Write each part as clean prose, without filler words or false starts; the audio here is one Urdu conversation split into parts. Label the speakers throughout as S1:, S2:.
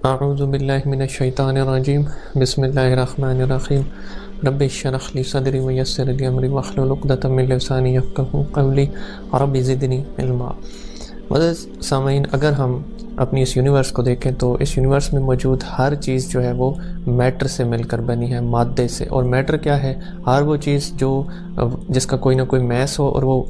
S1: اعوذ باللہ من الشیطان الرجیم بسم اللہ الرحمن الرحیم رب اشرح لی صدری ویسر لی امری واحلل عقدۃ من لسانی یفقہوا قولی رب زدنی علما۔ معزز سامعین، اگر ہم اپنی اس یونیورس کو دیکھیں تو اس یونیورس میں موجود ہر چیز جو ہے وہ میٹر سے مل کر بنی ہے، مادے سے۔ اور میٹر کیا ہے؟ ہر وہ چیز جس کا کوئی نہ کوئی میس ہو اور وہ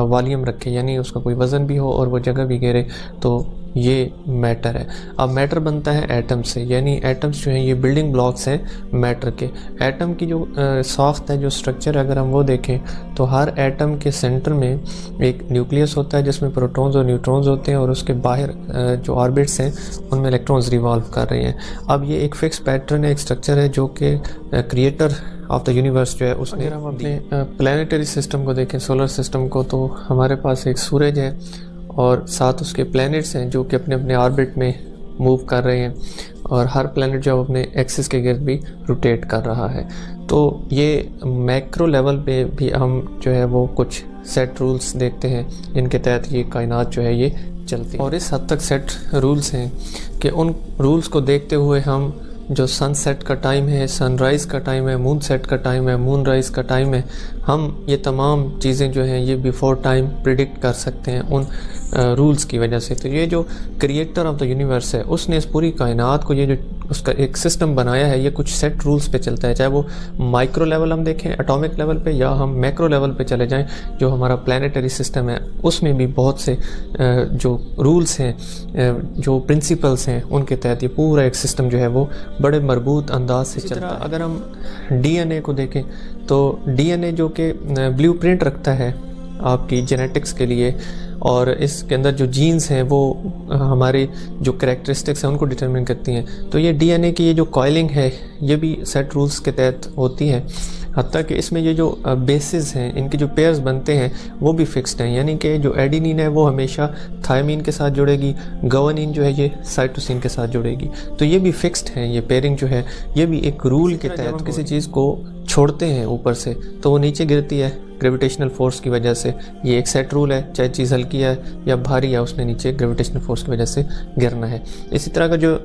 S1: والیوم رکھے، یعنی اس کا کوئی وزن بھی ہو اور وہ جگہ بھی گھیرے، تو یہ میٹر ہے۔ اب میٹر بنتا ہے ایٹم سے، یعنی ایٹمز جو ہیں یہ بلڈنگ بلاکس ہیں میٹر کے۔ ایٹم کی جو ساخت ہے، جو سٹرکچر ہے، اگر ہم وہ دیکھیں تو ہر ایٹم کے سینٹر میں ایک نیوکلیس ہوتا ہے جس میں پروٹونز اور نیوٹرونز ہوتے ہیں، اور اس کے باہر جو آربٹس ہیں ان میں الیکٹرونز ریوالو کر رہے ہیں۔ اب یہ ایک فکس پیٹرن ہے، ایک سٹرکچر ہے جو کہ کریٹر آف دا یونیورس جو ہے اس نے۔ اگر ہم اپنے پلانیٹری سسٹم کو دیکھیں، سولر سسٹم کو، تو ہمارے پاس ایک سورج ہے اور ساتھ اس کے پلینٹس ہیں جو کہ اپنے اپنے آربٹ میں موو کر رہے ہیں، اور ہر پلینٹ جو اپنے ایکسس کے گرد بھی روٹیٹ کر رہا ہے۔ تو یہ میکرو لیول پہ بھی ہم جو ہے وہ کچھ سیٹ رولز دیکھتے ہیں جن کے تحت یہ کائنات جو ہے یہ چلتی ہے، اور اس حد تک سیٹ رولز ہیں کہ ان رولز کو دیکھتے ہوئے ہم جو سن سیٹ کا ٹائم ہے، سن رائز کا ٹائم ہے، مون سیٹ کا ٹائم ہے، مون رائز کا ٹائم ہے، ہم یہ تمام چیزیں جو ہیں یہ بیفور ٹائم پریڈکٹ کر سکتے ہیں ان رولز کی وجہ سے۔ تو یہ جو کریٹر آف دا یونیورس ہے اس نے اس پوری کائنات کو، یہ جو اس کا ایک سسٹم بنایا ہے، یہ کچھ سیٹ رولز پہ چلتا ہے، چاہے وہ مائکرو لیول ہم دیکھیں اٹامک لیول پہ، یا ہم میکرو لیول پہ چلے جائیں جو ہمارا پلانیٹری سسٹم ہے، اس میں بھی بہت سے جو رولز ہیں، جو پرنسپلز ہیں، ان کے تحت یہ پورا ایک سسٹم جو ہے وہ بڑے مربوط انداز سے چلتا ہے۔ اگر ہم ڈی این اے کو دیکھیں تو ڈی این اے جو کہ بلیو پرنٹ رکھتا ہے آپ کی جینیٹکس کے لیے، اور اس کے اندر جو جینز ہیں وہ ہماری جو کریکٹرسٹکس ہیں ان کو ڈٹرمن کرتی ہیں، تو یہ ڈی این اے کی یہ جو کوائلنگ ہے یہ بھی سیٹ رولز کے تحت ہوتی ہے۔ حتیٰ کہ اس میں یہ جو بیسز ہیں، ان کے جو پیئرز بنتے ہیں وہ بھی فکسڈ ہیں، یعنی کہ جو ایڈینین ہے وہ ہمیشہ تھائمین کے ساتھ جڑے گی، گوانین جو ہے یہ سائٹوسین کے ساتھ جڑے گی، تو یہ بھی فکسڈ ہیں۔ یہ پیئرنگ جو ہے یہ بھی ایک رول کے تحت، کسی چیز کو چھوڑتے ہیں اوپر سے تو وہ نیچے گرتی ہے گریویٹیشنل فورس کی وجہ سے، یہ ایک سیٹ رول ہے، چاہے چیز ہلکی ہے یا بھاری ہے، اس نے نیچے گریویٹیشنل فورس کی وجہ سے گرنا ہے۔ اسی طرح کا جو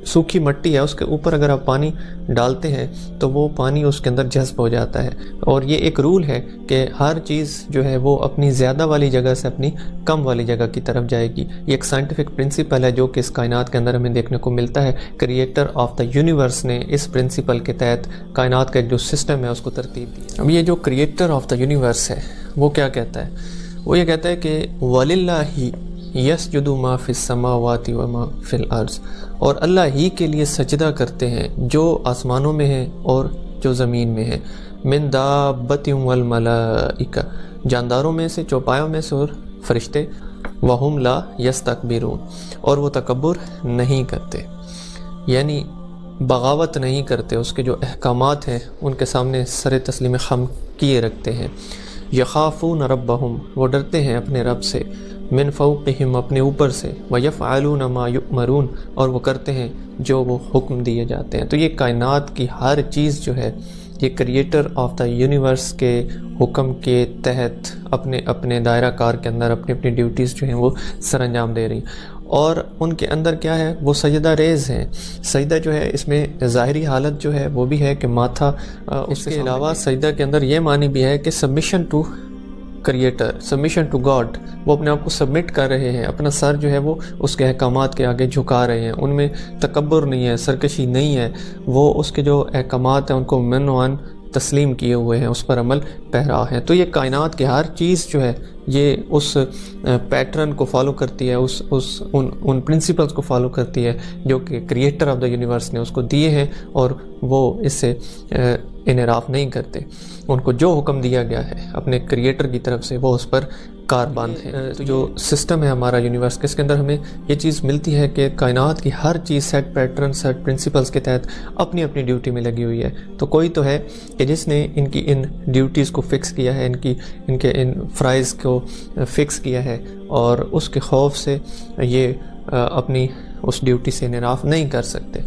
S1: سوکھی مٹی ہے اس کے اوپر اگر آپ پانی ڈالتے ہیں تو وہ پانی اس کے اندر جذب ہو جاتا ہے، اور یہ ایک رول ہے کہ ہر چیز جو ہے وہ اپنی زیادہ والی جگہ سے اپنی کم والی جگہ کی طرف جائے گی۔ یہ ایک سائنٹیفک پرنسپل ہے جو کہ اس کائنات کے اندر ہمیں دیکھنے کو ملتا ہے۔ کریٹر آف دا یونیورس نے اس پرنسپل کے تحت کائنات کا جو سسٹم ہے اس کو ترتیب دی۔ اب یہ جو کریٹر آف دا یونیورس ہے وہ کیا کہتا ہے؟ وہ یہ کہتا ہے کہ وَلِلَّهِ يَسْجُدُ مَا فِي السَّمَاوَاتِ وَمَا فِي الْأَرْضِ، اور اللہ ہی کے لیے سجدہ کرتے ہیں جو آسمانوں میں ہیں اور جو زمین میں ہیں، مِن دَابَّةٍ وَالْمَلَائِكَةِ، جانداروں میں سے، چوپایوں میں سے اور فرشتے، وَهُمْ لَا يَسْتَكْبِرُونَ، اور وہ تکبر نہیں کرتے، یعنی بغاوت نہیں کرتے، اس کے جو احکامات ہیں ان کے سامنے سر تسلیم خم کیے رکھتے ہیں۔ یخافون ربہم، وہ ڈرتے ہیں اپنے رب سے، من فوقہم، اپنے اوپر سے، ویفعلون ما یؤمرون، اور وہ کرتے ہیں جو وہ حکم دیے جاتے ہیں۔ تو یہ کائنات کی ہر چیز جو ہے یہ کریٹر آف دا یونیورس کے حکم کے تحت اپنے اپنے دائرہ کار کے اندر اپنی اپنی ڈیوٹیز جو ہیں وہ سر انجام دے رہی ہیں، اور ان کے اندر کیا ہے؟ وہ سجدہ ریز ہیں۔ سجدہ جو ہے اس میں ظاہری حالت جو ہے وہ بھی ہے کہ ماتھا، اس کے علاوہ سجدہ کے اندر یہ معنی بھی ہے کہ submission to creator, submission to God, وہ اپنے آپ کو سبمٹ کر رہے ہیں، اپنا سر جو ہے وہ اس کے احکامات کے آگے جھکا رہے ہیں، ان میں تکبر نہیں ہے، سرکشی نہیں ہے، وہ اس کے جو احکامات ہیں ان کو منوان تسلیم کیے ہوئے ہیں، اس پر عمل پیرا ہے۔ تو یہ کائنات کی ہر چیز جو ہے یہ اس پیٹرن کو فالو کرتی ہے، ان پرنسپلز کو فالو کرتی ہے جو کہ کریٹر آف دا یونیورس نے اس کو دیے ہیں، اور وہ اس سے انحراف نہیں کرتے۔ ان کو جو حکم دیا گیا ہے اپنے کریٹر کی طرف سے وہ اس پر کاربند ہے۔ تو جو سسٹم ہے ہمارا یونیورس کے، اس کے اندر ہمیں یہ چیز ملتی ہے کہ کائنات کی ہر چیز سیٹ پیٹرن، سیٹ پرنسپلز کے تحت اپنی اپنی ڈیوٹی میں لگی ہوئی ہے۔ تو کوئی تو ہے کہ جس نے ان ڈیوٹیز کو فکس کیا ہے، ان کے فرائض کو فکس کیا ہے، اور اس کے خوف سے یہ اپنی اس ڈیوٹی سے انحراف نہیں کر سکتے۔